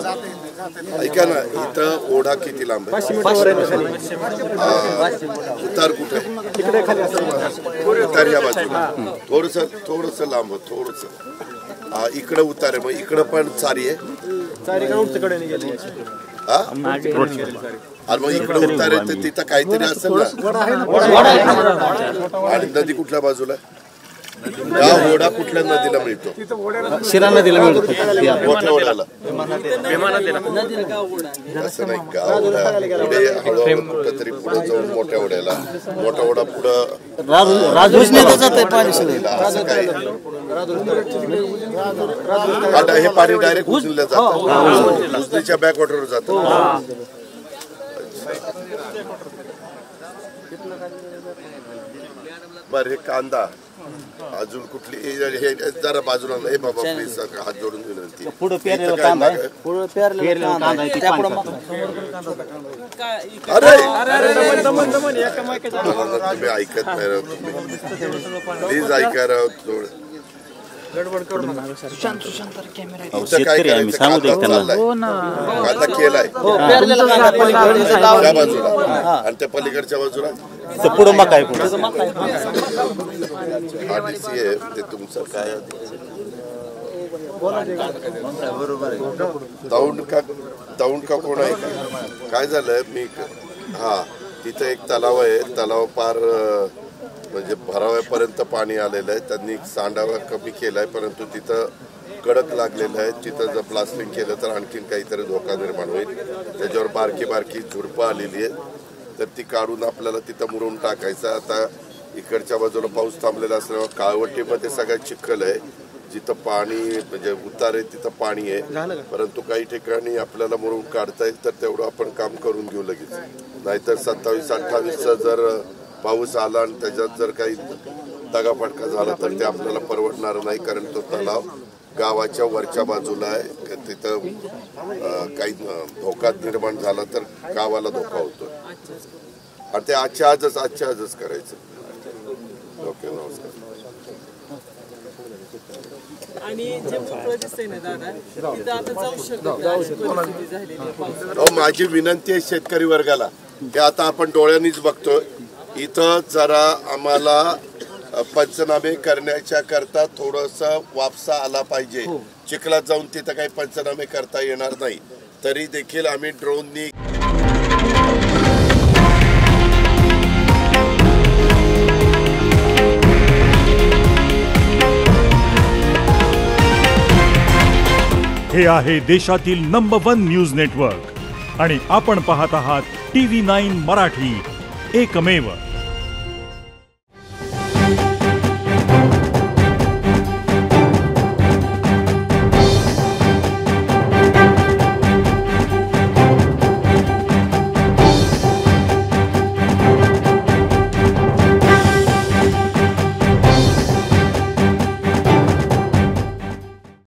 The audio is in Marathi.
ऐका ना, इथं ओढा किती लांब आहे? उतार कुठे? उतार या बाजूला थोडस लांब, थोडस इकडे उतार आहे. मग इकडं पण चारी आहे. मग इकडे उतार आहे तर तिथं काहीतरी असेल ना. आणि नदी कुठल्या बाजूला? हा ओढा कुठल्या नदीला मिळतो? शिरा नदीला मिळतो. मोठ्या ओढ्याला. असं नाही, गाव पुढे हळूहळू कुठं तरी पुढे जाऊन मोठ्या ओढ्याला, मोठा ओढा पुढं असं काय? हे पाणी डायरेक्ट उजनीला जातं, उजनीच्या बॅकवॉटरवर जातं. बर, हे कांदा अजून कुठली हे जरा बाजूला नाही बाबा, प्लीज हात जोडून विनंती. तुम्ही ऐकत नाही राव, प्लीज ऐका राव. कांदा केलाय त्या बाजूला आणि त्या पलीकडच्या बाजूला पुढं मका आहे. ते तुमचं काय दौंड का कोण आहे? काय झालंय? मी तिथं एक तलाव आहे, तलाव पार म्हणजे भराव्यापर्यंत पाणी आलेलं आहे. त्यांनी सांडावा कमी केलाय, परंतु तिथं कडक लागलेलं आहे. तिथं जर प्लास्टिंग केलं तर आणखीन काहीतरी धोका निर्माण होईल. त्याच्यावर बारकी बारकी झुडपं आलेली आहे, तर ती काढून आपल्याला तिथं मुरून टाकायचं. आता इकडच्या बाजूला पाऊस थांबलेला असल्यामुळे काळवटीमध्ये सगळ्यात चिखल आहे. जिथं पाणी म्हणजे उतार आहे तिथं पाणी आहे, परंतु काही ठिकाणी आपल्याला मुरून काढता येईल तर तेवढं आपण काम करून घेऊ लगेच. नाहीतर 27-28चा जर पाऊस आला आणि त्याच्यात जर काही दगाफटका झाला तर ते आपल्याला परवडणार नाही, कारण तो तलाव गावाच्या वरच्या बाजूला आहे. तिथं काही धोका निर्माण झाला तर गावाला धोका होतो आणि ते आजच्या आजच करायचं. ओके, नमस्कार. आणि जे दिसतंय ना दादा, तिथं आता जाऊ शकतो. माझी विनंती आहे शेतकरी वर्गाला की आता आपण डोळ्यांनीच बघतो, इथं जरा आम्हाला पंचनामे करण्याच्या करता थोडसा वापसा आला पाहिजे. चिखलात जाऊन तिथं काही पंचनामे करता येणार नाही, तरी देखील आम्ही ड्रोननी हे आहे देशातील नंबर 1 न्यूज नेटवर्क आणि आपण पाहत आहात TV9 मराठी, एकमेव.